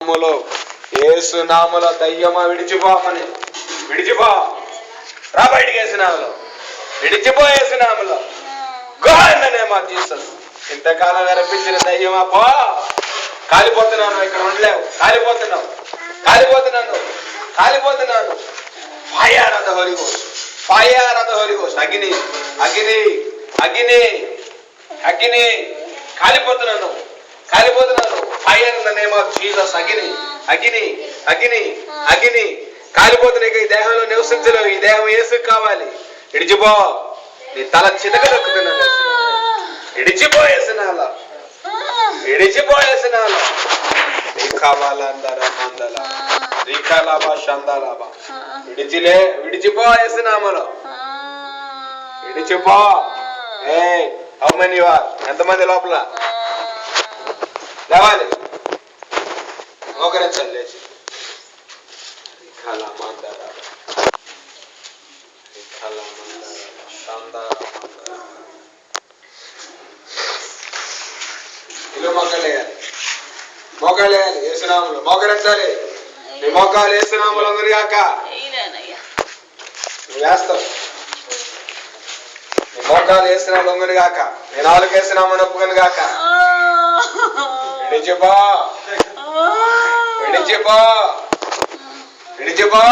నామములో, యేసు నామములో దయ్యమా విడిచిపోమని, విడిచిపో, రా బయటికి యేసు నామములో, విడిచిపో యేసు నామములో, go in the name of Jesus. ఇంతకాలం కనిపించిన దయ్యమా పో, కాలిపోతున్నాను, ఇక్కడ ఉండలేవు, కాలిపోతున్నావు, కాలిపోతున్నాను, కాలిపోతున్నాను. Fire of the Holy Ghost, fire of the Holy Ghost. అగ్ని, అగ్ని, అగ్ని, అగ్ని. కాలిపోతున్నాను, కాలిపోతున్నాను. Fire in the name of Jesus. అగ్ని, అగ్ని, అగ్ని, అగ్ని. కాలిపోతున్నాయి. ఈ దేహంలో నివసించలేవు. ఈ దేహం యేసుకు కావాలి. విడిచిపో, నీ తల చితకదొక్కుతున్నాను. విడిచిపోయేసినాల, విడిచిపోయేసినాల. రికావాలందర మందల, రికాలాబా షందాలాబా. విడిచిపోయేసినామలో, విడిచిపో. How many you are? ఎంతమంది లోపల? లేవాలి, మోకరించండి లేచి. ఇల్లు మోకాలేయాలి, మోకాలేయాలి. యేసునామములో మోకరించాలి. నీ మోకాలు యేసునామములో ఉంది కాక నువ్వు వేస్తావు. నీ మోకాలు యేసునామములో ఉంది కాక, నీ నాలుగు యేసునామములో ఒప్పుకొని కాక. విడిచిపో, విడిచిపో, విడిచిపో,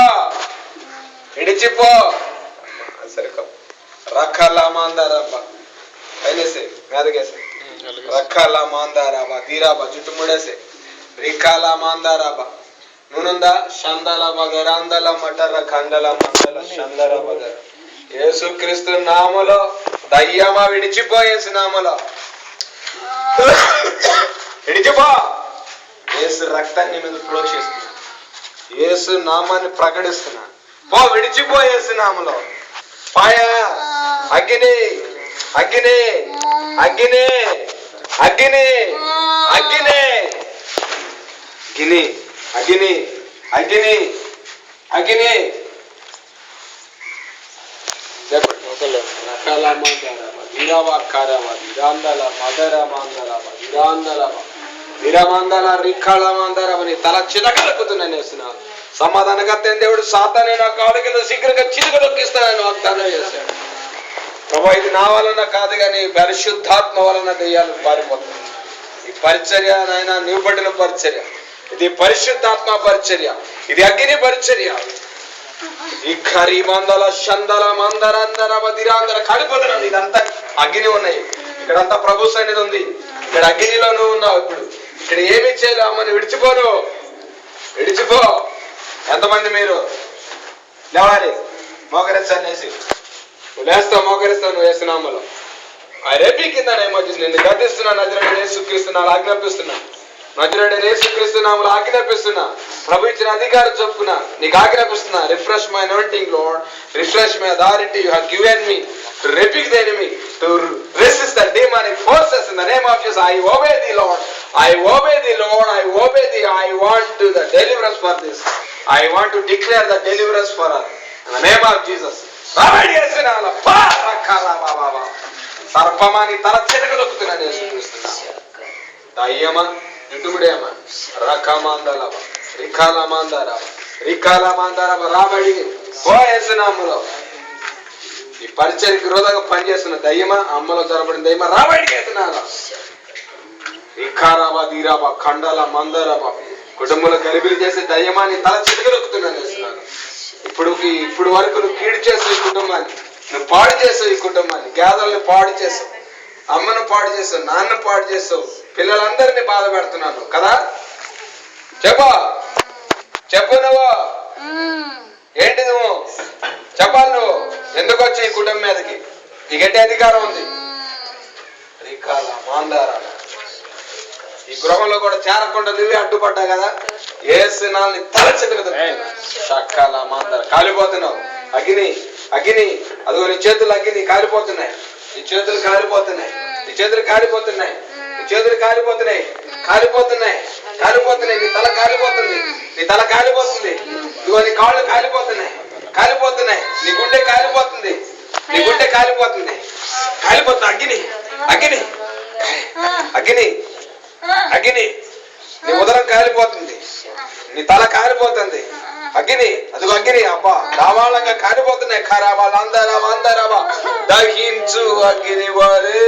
విడిచిపో. సరికో రక్కల మాందారాబా అయినేసే, మీదకేసే. రక్కల మాందారాబా తీరాబా, జుట్టు ముడేసే. రికాల మాందారాబా నూనుందా షందల బగరాందల మటర కండల మండల షందల బగర. యేసుక్రీస్తు నామములో దయ్యమా విడిచిపో. యేసు నామములో విడిచిపో. యేసు రక్తాన్ని మీద ప్రోక్షిస్తున్నా, యేసు నామాన్ని ప్రకటిస్తున్నా. పో, విడిచిపో యేసు నామములో. ఫైర్, అగ్ని, అగ్ని, అగ్ని, అగ్ని, అగ్ని, అగ్ని, అగ్ని, అగ్ని, అగ్ని. చెప్పండి. తల చితకలుపుతున్నాను వేస్తున్నాను. సమాధానకర్త దేవుడు సాతానే నా కాళ్ళ కింద శీఘ్రంగా చిలుక దొక్కిస్తానని వాగ్దానం చేశాడు. ప్రభా, ఇది నా వలన కాదు కానీ పరిశుద్ధాత్మ వలన దెయ్యాలు పారిపోతుంది. ఈ పరిచర్య నాయన నీవు పట్టిన పరిచర్య, ఇది పరిశుద్ధాత్మ పరిచర్య, ఇది అగ్ని పరిచర్య. ఈ ఖరీ మందల షందల మందరందర మదిరాందర కాలిపోతున్నాను. ఇదంతా అగ్ని ఉన్నాయి. ఇక్కడంతా ప్రభు సన్నిధి ఉంది. ఇక్కడ అగ్నిలో నువ్వు ఉన్నావు. ఇప్పుడు ఇక్కడ ఏమి చేయలేమని విడిచిపోను, విడిచిపో. ఎంతమంది మీరు లేవాలి? మోకరించనేసి లేస్తావు, మోకరిస్తావు. నువ్వు యేసునామములో రేపీ కింద నిన్ను గద్దిస్తున్నా. నజరేయుడైన యేసుక్రీస్తునామములో ఆజ్ఞాపిస్తున్నా. నజరేయుడైన యేసుక్రీస్తునామములో ఆజ్ఞాపిస్తున్నా. ప్రభు ఇచ్చిన అధికారం చొప్పున నీకు ఆజ్ఞాపిస్తున్నా. Refresh my anointing Lord, refresh my authority you have given me to rebuke the enemy, to resist the demonic forces in the name of Jesus. I obey thee, Lord. I obey thee, Lord. I obey thee. I want to the deliverance for this. I want to declare the deliverance for her in the name of Jesus. సర్పమా నీ తల చితకదొక్కుతున్నాను యేసుక్రీస్తున్నా. దయ్యమా, జుట్టుముడేమా, రకమాందలవ, రికాలమాందరవ, రికాలమాందరవ రాబడి పో యేసునామములో. ఈ పరిచర్యకి విరోధంగా పనిచేస్తున్న దయ్యమా, అమ్మలో జరబడిన దయ్యమా రాబడికి యేసునామములో. రికారాబా దీరాబా ఖండల మందరబా కుటుంబంలో గలిబిలి చేసే దయ్యమా నీ తల చితకదొక్కుతున్నాను యేసునామములో. ఇప్పుడు వరకు నువ్వు కీడు చేసావు ఈ కుటుంబాన్ని, నువ్వు పాడు చేసావు ఈ కుటుంబాన్ని. గేదెల్ని పాడు చేసావు, అమ్మను పాడు చేసావు, నాన్న పాడు చేసావు, పిల్లలందరినీ బాధ పెడుతున్నాను కదా. చెప్పు, చెప్పు. నువ్వు ఏంటి? నువ్వు చెప్పాలి. నువ్వు ఎందుకు వచ్చి ఈ కుటుంబం మీదకి? నీకంటే అధికారం ఉంది. రికాల మాందారా ఈ గృహంలో కూడా చేరకుండా నువ్వే అడ్డుపడ్డా కదా. యేసునామములో తల చితకదొక్కుతున్నా. షక్కల మాందార కాలిపోతున్నావు. అగ్ని, అగ్ని. అదిగో నీ చేతులు అగ్ని కాలిపోతున్నాయి. నీ చేతులు కాలిపోతున్నాయి. నీ చేతులు కాలిపోతున్నాయి. నీ చేతులు కాలిపోతున్నాయి. కాలిపోతున్నాయి, కాలిపోతున్నాయి. నీ తల కాలిపోతుంది. నీ తల కాలిపోతుంది. ఇదిగో నీ కాళ్ళు కాలిపోతున్నాయి, కాలిపోతున్నాయి. నీ గుండె కాలిపోతుంది. నీ గుండె కాలిపోతుంది. కాలిపోతుంది. అగ్ని, అగ్ని, అగ్ని, అగ్ని, నీ ఉదరం కాలిపోతుంది, నీ తల కాలిపోతుంది. అగ్ని, అదిగో అగ్ని, అబ్బా దావాళంగా కాలిపోతున్నాయి. ఖరాబాలు అందరావా అందరావా దహించు అగ్ని వారే,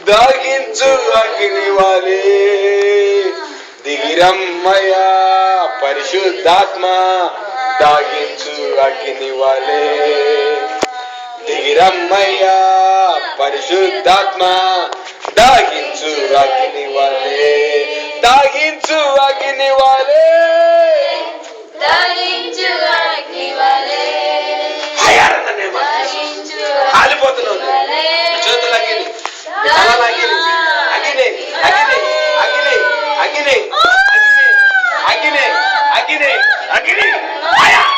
దహించు అగ్ని వారే, దిగిరమ్మయ్యా పరిశుద్ధాత్మ దాగించు అగ్ని వారే, దిగిరమ్మయ్యా పరిశుద్ధాత్మ దాగించు అగ్ని వారే, దాగించు అగ్ని వారే, దాగించు అగ్ని వారే, కాలిపోతున్నావు చేతులు అగ్ని, తలలు అగ్ని, అగ్ని అగ్ని అగ్ని అగ్ని అగ్ని అగ్ని అగ్ని fire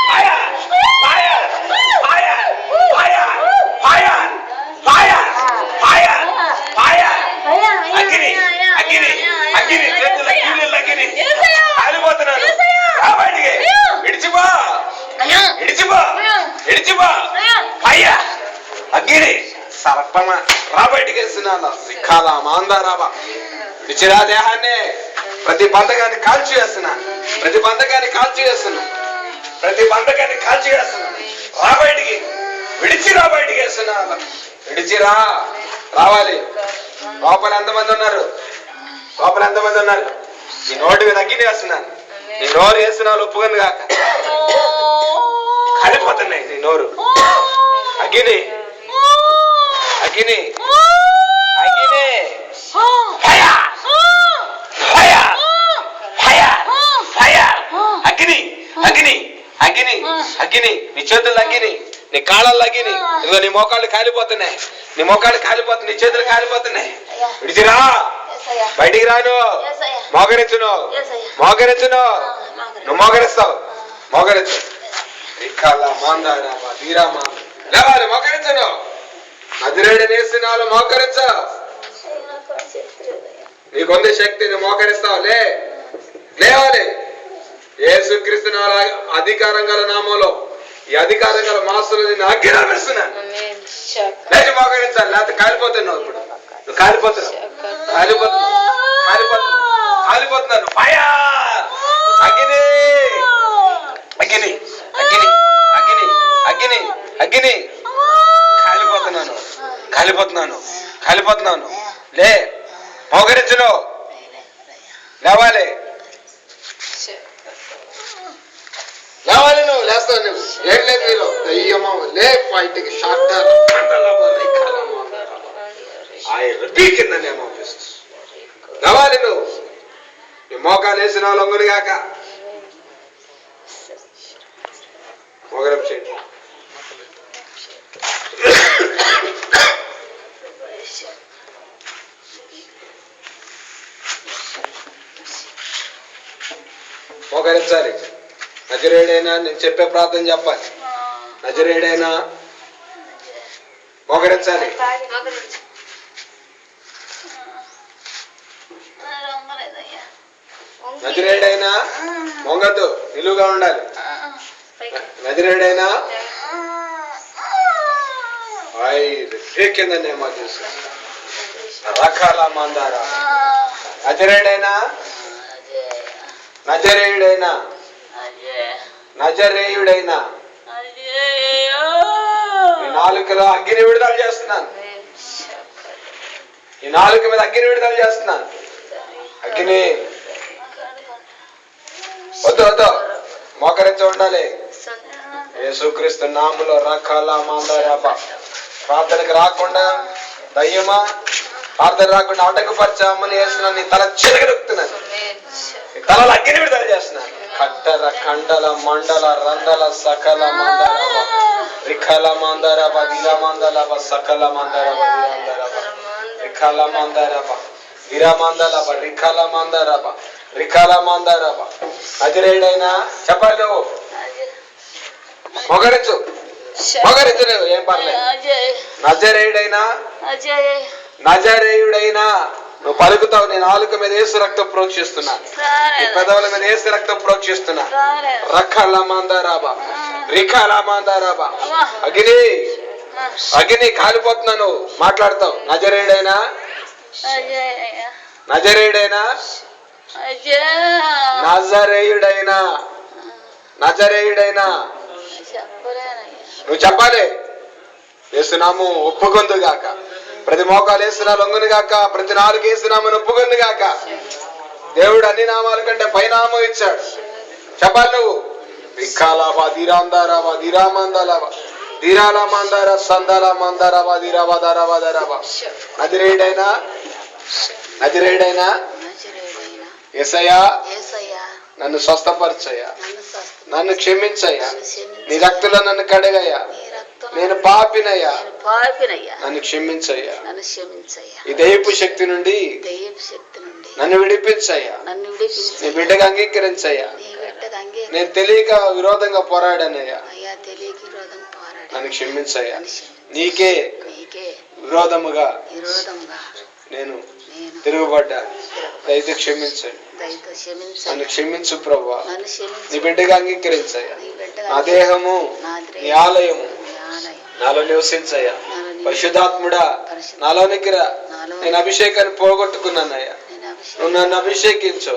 fire fire fire fire fire fire fire అగ్ని అగ్ని అగ్ని చేతుల కీళ్ళ అగ్ని కాలిపోతున్నాను. రాబడికి ఇడిచిపో ఇడిచిపో ఇడిచిపో ఫైర్ అగ్ని సర్పమ రాబడికి వేస్తున్నాను. రిఖాల మాందారాబా విచిరా దేహాన్ని ప్రతి బంధకాన్ని కాల్చి వేస్తున్నాను, ప్రతి బంధకాన్ని కాల్చి వేస్తున్నాను, ప్రతి బంధకాన్ని కాల్చి వేస్తున్నాను. రాబడికి విడిచి రాబడికి వేస్తున్నాను. విడిచిరా రావాలి. లోపల ఎంతమంది ఉన్నారు? లోపల ఎంతమంది ఉన్నారు? నీ నోటి మీద అగ్ని వేస్తున్నాను. నీ నోరు వేస్తున్నావు ఒప్పుకొని కాక కాలిపోతున్నాయి. నీ నోరు అగ్ని అగ్ని అగ్ని అగ్ని అగ్ని అగ్ని అగ్ని నీ చేతులు అగ్ని, నీ కాళ్ళల్లో అగ్ని. ఇదిగో నీ మోకాళ్ళు కాలిపోతున్నాయి, నీ మోకాళ్ళు కాలిపోతున్నాయి, నీ చేతులు కాలిపోతున్నాయి. విడిచిరా బయటికి రాను. మోకరించును మోకరించును, నువ్వు మోకరిస్తావు. మోకరించు లేవాలి, మోకరించను. నజరేయుడు నేస్తున్నావు, మోకరించు. నీకుంది శక్తి, నువ్వు మోకరిస్తావు. లేవాలి. యేసుక్రీస్తు అధికారం గల నామంలో, ఈ అధికారం గల మాసులు నేను ఆజ్ఞాపిస్తున్నాను. లేచి మోకరించాలి, లేకపోతే కాలిపోతున్నావు. ఇప్పుడు నువ్వు కాలిపోతున్నావు, కాలిపోతున్నావు, కాలిపోతున్నావు, కాలిపోతున్నాను. ఫైర్ అగ్ని అగ్ని అగ్ని అగ్ని అగ్ని అగ్ని కాలిపోతున్నాను, కాలిపోతున్నాను, కాలిపోతున్నాను. లే మోకరించును. లేవాలి, లేవాలి. నువ్వు లేస్తావు. నువ్వు ఏం లేదు మీరు దయ్యమా లే బయటికి షార్టర్ లేవాలి. నువ్వు నీ మోకాలు వేసిన లొంగులు కాక మోకరం చేయండి. మోకరించాలి. నజరేయుడైనా నేను చెప్పే ప్రార్థన చెప్పాలి. నజరేయుడైనా మోకరించాలి. నజరేయుడైనా మొంగద్దు, నిలువుగా ఉండాలి. నజరేయుడైనా కిందనే మా చూసి రకాల మందారా. నజరేయుడైనా నజరేయుడైనా నజరేయుడైనా ఈ నాలుకలో అగ్ని విడుదల చేస్తున్నాను. ఈ నాలుక మీద అగ్ని విడుదల చేస్తున్నాను. అగ్ని వద్దు వద్దు, మోకరించి ఉండాలి. యేసుక్రీస్తు నామములో రకాల మందారాబా. ప్రార్థనకు రాకుండా దయ్యమా, ప్రార్థన రాకుండా అడ్డకపరచామని వేస్తున్నాను. నీ తల చిరగలుపుతున్నాను, నీ తలలో అగ్ని విడుదల చేస్తున్నాను. కట్టర కండల మండల రండల సకల మందరబ రిఖల మందరబ విరమందలబ సకల మందరబ విరందరబ రిఖల మందరబ విరమందలబ రిఖల మందరబ రిఖల మందరబ. నజరేయుడైనా చెప్పాలి. మొగరించు మొగరించు, ఏం పర్లేదు. నజరేయుడైనా నజరేయుడైనా నువ్వు పలుకుతావు. నేను నాలుక మీద యేసు రక్తం ప్రోక్షిస్తున్నా, పెదవుల మీద యేసు రక్తం ప్రోక్షిస్తున్నా. రఖల మందరాబా రిఖల మందరాబా. అగ్ని అగ్ని కాలిపోతున్నాను. మాట్లాడతావు. నజరేయుడైనా నజరేయుడైనా అయ్యా నజరేయుడైనా నజరేయుడైనా చెప్పలేనయ్యా. నువ్వు చెప్పాలి. యేసునామం ఒప్పుకొందు గాక, ప్రతి మోకాలు యేసునా లొంగును గాక, ప్రతి నాలుగు యేసునామను ఒప్పుకొందు గాక. దేవుడు అన్ని నామాల కంటే పైనామం ఇచ్చాడు. చెప్పాలి నువ్వు. విక్కాలాబా ధీరాందారాబా ధీరామందాలాబా ధీరాల మందార సందాల మందారాబా ధీరాబా దారాబా దారాబా. నజరేయుడైనా నజరేయుడైనా నజరేయుడైనా యేసయ్యా యేసయ్యా నన్ను స్వస్థపరచయ్యా, నన్ను స్వస్థ నన్ను క్షమించయ్యా, క్షమించు. నీ రక్తంలో నన్ను కడగయ్యా, నీ రక్తం నేను పాపినయ్యా, నేను పాపినయ్యా, నన్ను క్షమించయ్యా, నన్ను క్షమించయ్యా. ఈ దైవపు శక్తి నుండి దైవ శక్తి నుండి నన్ను విడిపించయ్యా, నన్ను నీ విడిపించయ్యా. బిడ్డగా అంగీకరించయ్యా. నీ బిడ్డకు అంగీకరించు. నేను తెలియక విరోధంగా పోరాడానయ్యా, అయ్యా తెలియక విరోధం పోరాడు. నన్ను క్షమించయ్యా. నన్ను క్షమించు. నీకే నీకే విరోధముగా విరోధంగా నేను నేను తిరుగుబడ్డా, దయతో క్షమించండి, దయతో క్షమించు. నన్ను క్షమించు ప్రభువా. నన్ను నీ క్షమించు. బిడ్డగా అంగీకరించయ్యా. నీ బిడ్డగా నా దేహము నా నీ ఆలయము, నీ ఆలయం నాలో నివసించయ్యా. నాలో పరిశుద్ధాత్ముడా నాలోనికి రా. నాలో నేను అభిషేకాన్ని పోగొట్టుకున్నానయ్యా, నేను అభిషేకం నువ్వు నన్ను అభిషేకించు.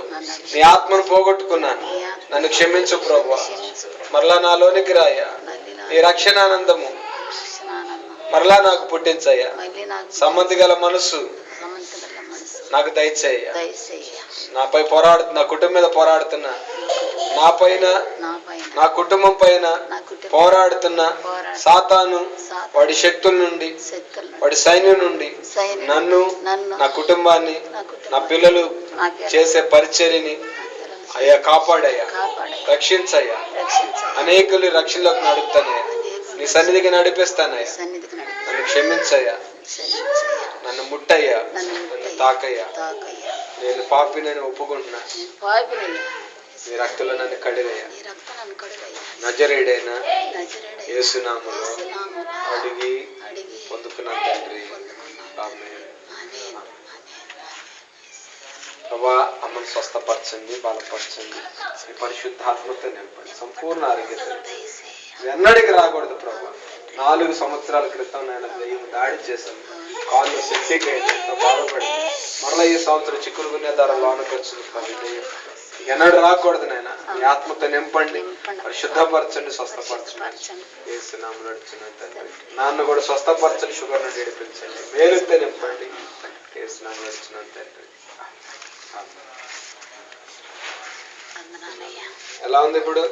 నీ ఆత్మను పోగొట్టుకున్నాను, నన్ను క్షమించు ప్రభువా. క్షమించు. మరలా నాలోనికి రాయ్యా. మళ్ళీ నా నీ రక్షణానందము రక్షణానందం మరలా నాకు పుట్టించయ్యా. మళ్ళీ నాకు సమ్మతి గల మనసు సమంతగల మనసు నాకు దయచేయ్యా. దయచేయ. నాపై నా కుటుంబం మీద పోరాడుతున్నా, నా పైన నా పైన నా కుటుంబం పైన నా కుటుంబ పోరాడుతున్న సాతాను వాడి శక్తుల నుండి, శక్తులను వాడి సైన్యం నుండి సైన్యం నన్ను, నన్ను నా కుటుంబాన్ని, నా నా కుటుంబం పిల్లలు నా పిల్లలు చేసే పరిచర్యని అయ్యా కాపాడయ్యా, కాపాడే రక్షించయ్యా. రక్షించయ్యా. అనేకులు రక్షణలోకి నడుపుతానయ్యా, నీ సన్నిధికి నడిపిస్తానయ్యా. సన్నిధికి నడిపి నన్ను క్షమించయ్యా, క్షమించయ్యా. నన్ను ముట్టయ్యా, నన్ను నన్ను ముట్టయ్యా. తాకయ్యా. తాకయ్యా. నేను పాపినని ఒప్పుకుంటున్నా, నేను పాపినయ్యా. నీ రక్తంలో నన్ను కడిగయ్యా. నీ రక్తం నన్ను కడుగయ్యా. నజరేయుడైన నజరేయుడైన యేసునామములో యేసునామములో అడిగి అడిగి పొందుకున్నాను తండ్రి. పొందుకున్నాను. ఆమేన్. ఆమేన్. ప్రభా, అమ్మను స్వస్థపరచండి, బలపరచండి, ఈ పరిశుద్ధాత్మతో నింపండి, సంపూర్ణ ఆరోగ్యత ఎన్నడికి రాకూడదు ప్రభా. 4 సంవత్సరాల క్రితం నేను దెయ్యం దాడి చేశాను, కాళ్ళు సెట్టికి ఎంతో బాధపడి మరలా ఈ సంవత్సరం చిక్కులుగునే ధర లోనకి వచ్చింది ప్రభు. దెయ్యం ఎన్నడూ రాకూడదు నాయన. ఈ ఆత్మతో నింపండి, శుద్ధపరచండి, స్వస్థపరచండి. యేసునామములో నడుచున్నాను తండ్రి. నాన్న కూడా స్వస్థపరచండి, షుగర్ నుండి ఏడిపించండి, మేలుతో నింపండి. యేసునామములో నడుచున్నాను తండ్రి. వందనాలయ్యా. ఎలా ఉంది ఇప్పుడు?